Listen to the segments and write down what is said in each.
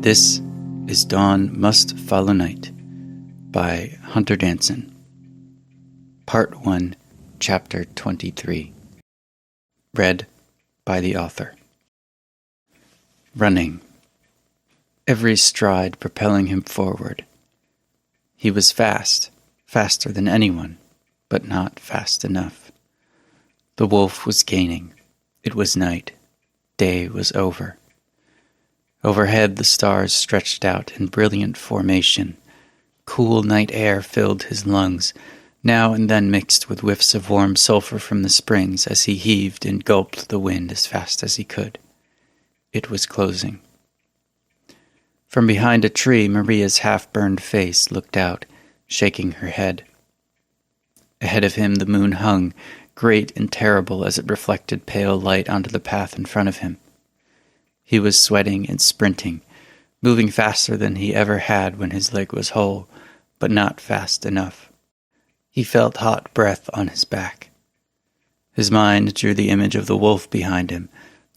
This is Dawn Must Follow Night by Hunter Danson. Part 1, Chapter 23. Read by the author. Running. Every stride propelling him forward. He was fast, faster than anyone, but not fast enough. The wolf was gaining. It was night. Day was over. Overhead the stars stretched out in brilliant formation. Cool night air filled his lungs, now and then mixed with whiffs of warm sulfur from the springs as he heaved and gulped the wind as fast as he could. It was closing. From behind a tree, Maria's half-burned face looked out, shaking her head. Ahead of him the moon hung, great and terrible as it reflected pale light onto the path in front of him. He was sweating and sprinting, moving faster than he ever had when his leg was whole, but not fast enough. He felt hot breath on his back. His mind drew the image of the wolf behind him,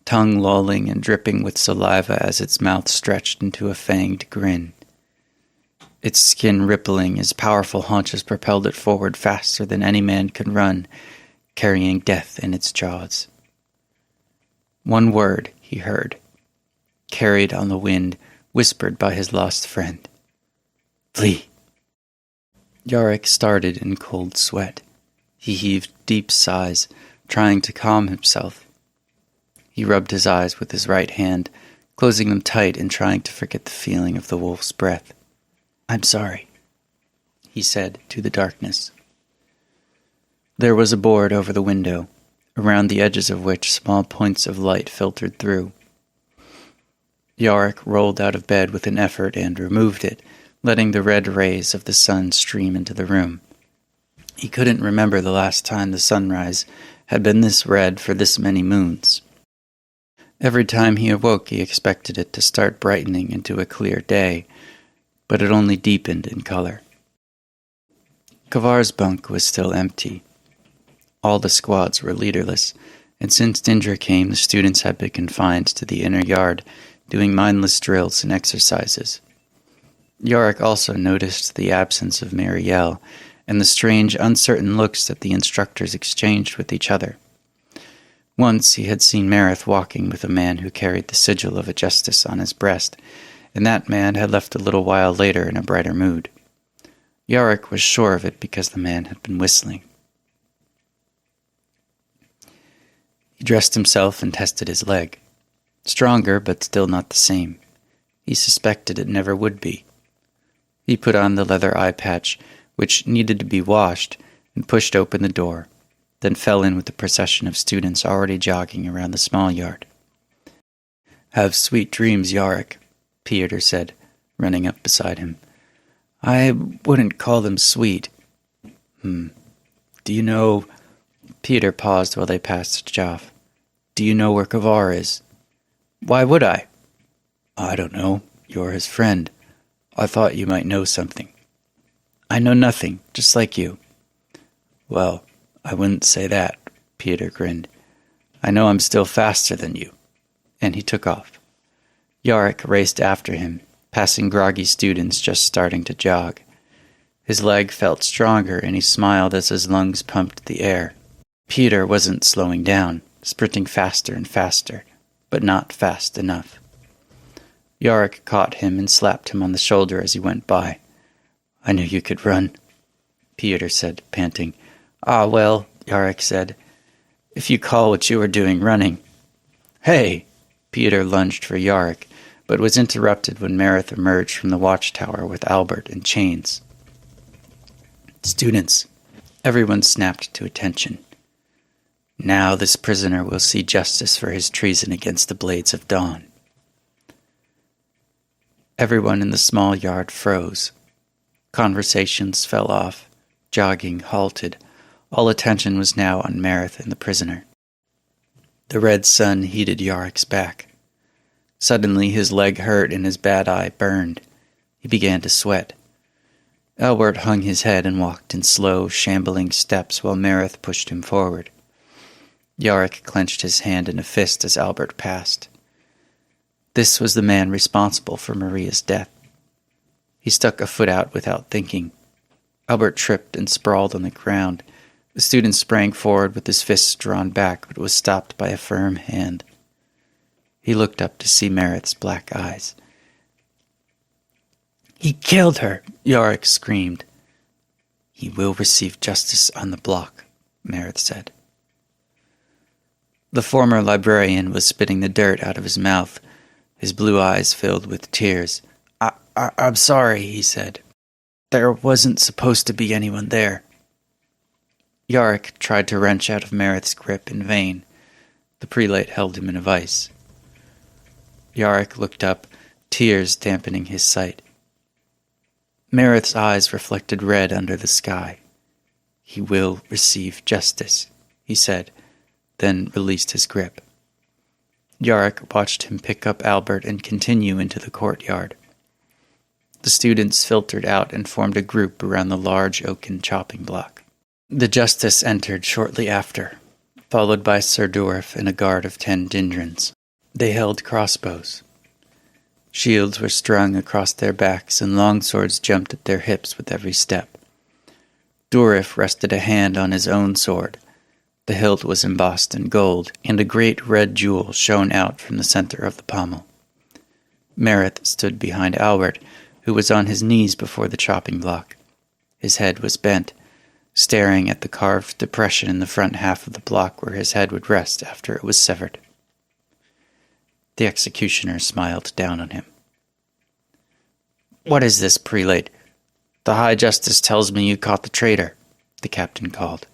tongue lolling and dripping with saliva as its mouth stretched into a fanged grin. Its skin rippling as powerful haunches propelled it forward faster than any man could run, carrying death in its jaws. One word he heard, carried on the wind, whispered by his lost friend. Flee! Yarik started in cold sweat. He heaved deep sighs, trying to calm himself. He rubbed his eyes with his right hand, closing them tight and trying to forget the feeling of the wolf's breath. I'm sorry, he said to the darkness. There was a board over the window, around the edges of which small points of light filtered through. Yarik rolled out of bed with an effort and removed it, letting the red rays of the sun stream into the room. He couldn't remember the last time the sunrise had been this red for this many moons. Every time he awoke, he expected it to start brightening into a clear day, but it only deepened in color. Kavar's bunk was still empty. All the squads were leaderless, and since Dindra came, the students had been confined to the inner yard, doing mindless drills and exercises. Yarik also noticed the absence of Marielle, and the strange, uncertain looks that the instructors exchanged with each other. Once he had seen Marith walking with a man who carried the sigil of a justice on his breast, and that man had left a little while later in a brighter mood. Yarik was sure of it because the man had been whistling. He dressed himself and tested his leg. Stronger, but still not the same. He suspected it never would be. He put on the leather eye patch, which needed to be washed, and pushed open the door, then fell in with the procession of students already jogging around the small yard. Have sweet dreams, Yarik, Peter said, running up beside him. I wouldn't call them sweet. Do you know... Peter paused while they passed Joff. Do you know where Kavar is? Why would I? I don't know. You're his friend. I thought you might know something. I know nothing, just like you. Well, I wouldn't say that, Peter grinned. I know I'm still faster than you. And he took off. Yarik raced after him, passing groggy students just starting to jog. His leg felt stronger, and he smiled as his lungs pumped the air. Peter wasn't slowing down, sprinting faster and faster, but not fast enough. Yarik caught him and slapped him on the shoulder as he went by. I knew you could run, Peter said, panting. Ah, well, Yarik said, if you call what you were doing running. Hey! Peter lunged for Yarik, but was interrupted when Marith emerged from the watchtower with Albert in chains. Students, everyone snapped to attention. Now this prisoner will see justice for his treason against the blades of dawn. Everyone in the small yard froze. Conversations fell off. Jogging halted. All attention was now on Marith and the prisoner. The red sun heated Yarik's back. Suddenly his leg hurt and his bad eye burned. He began to sweat. Albert hung his head and walked in slow, shambling steps while Marith pushed him forward. Yarik clenched his hand in a fist as Albert passed. This was the man responsible for Maria's death. He stuck a foot out without thinking. Albert tripped and sprawled on the ground. The student sprang forward with his fists drawn back, but was stopped by a firm hand. He looked up to see Meredith's black eyes. "He killed her!" Yarik screamed. "He will receive justice on the block," Meredith said. The former librarian was spitting the dirt out of his mouth, his blue eyes filled with tears. I'm sorry," he said. "There wasn't supposed to be anyone there." Yarik tried to wrench out of Meredith's grip in vain. The prelate held him in a vice. Yarik looked up, tears dampening his sight. Meredith's eyes reflected red under the sky. "He will receive justice," he said, then released his grip. Yarik watched him pick up Albert and continue into the courtyard. The students filtered out and formed a group around the large oaken chopping block. The justice entered shortly after, followed by Sir Dorf and a guard of 10 Dindrins. They held crossbows. Shields were strung across their backs, and long swords jumped at their hips with every step. Dorif rested a hand on his own sword. The hilt was embossed in gold, and a great red jewel shone out from the center of the pommel. Meredith stood behind Albert, who was on his knees before the chopping block. His head was bent, staring at the carved depression in the front half of the block where his head would rest after it was severed. The executioner smiled down on him. "What is this, prelate? The High Justice tells me you caught the traitor," the captain called.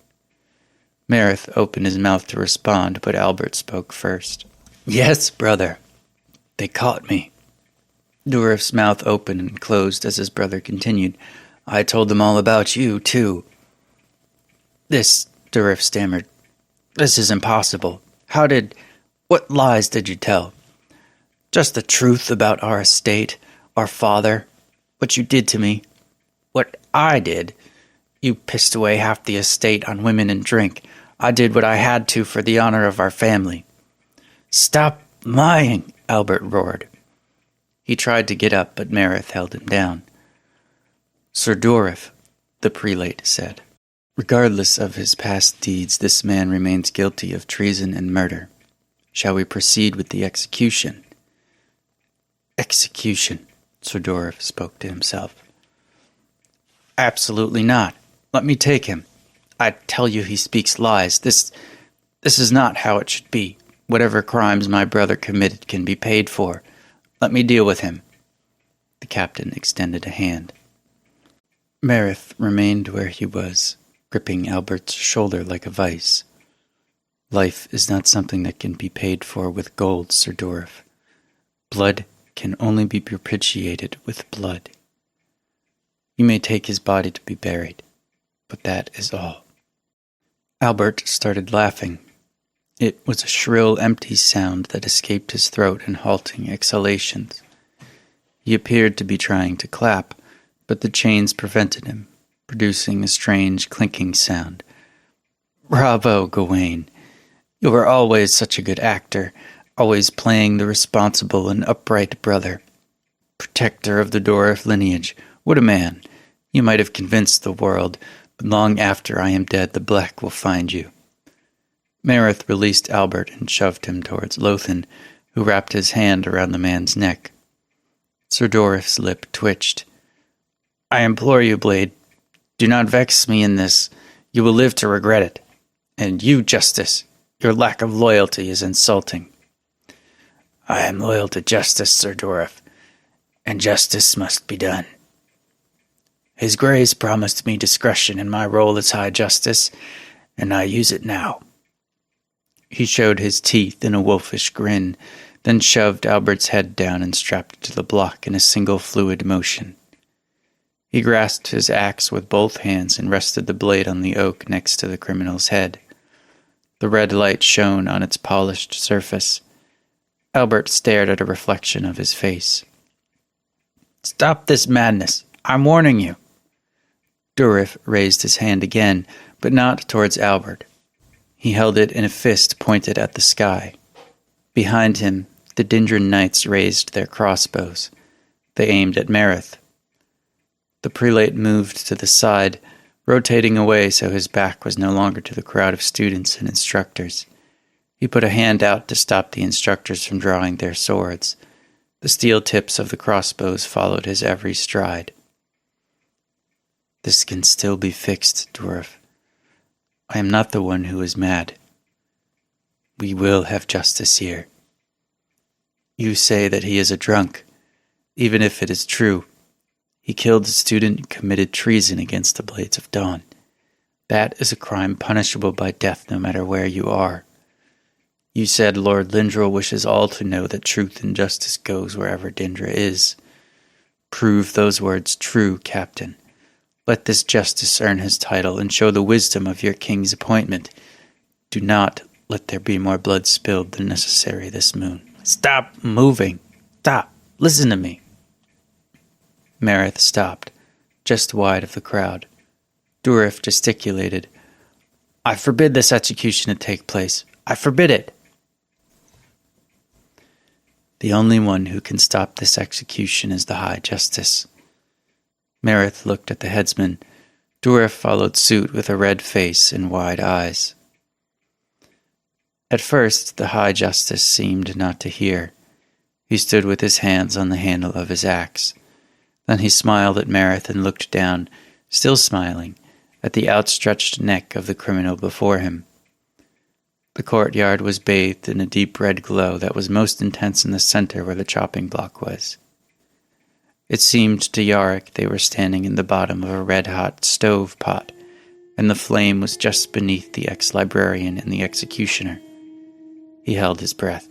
Meredith opened his mouth to respond, but Albert spoke first. "Yes, brother, they caught me." Dorif's mouth opened and closed as his brother continued. "I told them all about you, too." "This," Dorif stammered, "this is impossible. What lies did you tell?" "Just the truth about our estate, our father, what you did to me." "What I did? You pissed away half the estate on women and drink. I did what I had to for the honor of our family." "Stop lying," Albert roared. He tried to get up, but Meredith held him down. "Sir Dorif," the prelate said, "regardless of his past deeds, this man remains guilty of treason and murder. Shall we proceed with the execution?" "Execution," Sir Dorif spoke to himself. "Absolutely not. Let me take him. I tell you he speaks lies. This is not how it should be. Whatever crimes my brother committed can be paid for. Let me deal with him." The captain extended a hand. Meredith remained where he was, gripping Albert's shoulder like a vice. "Life is not something that can be paid for with gold, Sir Dorif. Blood can only be propitiated with blood. You may take his body to be buried, but that is all." Albert started laughing. It was a shrill, empty sound that escaped his throat in halting exhalations. He appeared to be trying to clap, but the chains prevented him, producing a strange clinking sound. "Bravo, Gawain! You were always such a good actor, always playing the responsible and upright brother. Protector of the Dorif lineage. What a man! You might have convinced the world, but long after I am dead the black will find you." Meredith released Albert and shoved him towards Lothan, who wrapped his hand around the man's neck. Sir Dorif's lip twitched. "I implore you, Blade, do not vex me in this. You will live to regret it. And you, Justice, your lack of loyalty is insulting." "I am loyal to justice, Sir Dorif, and justice must be done. His Grace promised me discretion in my role as High Justice, and I use it now." He showed his teeth in a wolfish grin, then shoved Albert's head down and strapped it to the block in a single fluid motion. He grasped his axe with both hands and rested the blade on the oak next to the criminal's head. The red light shone on its polished surface. Albert stared at a reflection of his face. "Stop this madness! I'm warning you!" Dorif raised his hand again, but not towards Albert. He held it in a fist pointed at the sky. Behind him, The Dindran knights raised their crossbows. They aimed at Merith. The prelate moved to the side, rotating away so his back was no longer to the crowd of students and instructors. He put a hand out to stop the instructors from drawing their swords. The steel tips of the crossbows followed his every stride. "This can still be fixed, dwarf. I am not the one who is mad. We will have justice here. You say that he is a drunk. Even if it is true, he killed a student and committed treason against the Blades of Dawn. That is a crime punishable by death no matter where you are. You said Lord Lindrel wishes all to know that truth and justice goes wherever Dindra is. Prove those words true, Captain. Let this justice earn his title and show the wisdom of your king's appointment. Do not let there be more blood spilled than necessary this moon." "Stop moving! Stop! Listen to me!" Merith stopped, just wide of the crowd. Durif gesticulated. "I forbid this execution to take place. I forbid it!" "The only one who can stop this execution is the High Justice." Merith looked at the headsman. Durif followed suit with a red face and wide eyes. At first, the High Justice seemed not to hear. He stood with his hands on the handle of his axe. Then he smiled at Merith and looked down, still smiling, at the outstretched neck of the criminal before him. The courtyard was bathed in a deep red glow that was most intense in the center where the chopping block was. It seemed to Yarik they were standing in the bottom of a red-hot stove pot, and the flame was just beneath the ex-librarian and the executioner. He held his breath.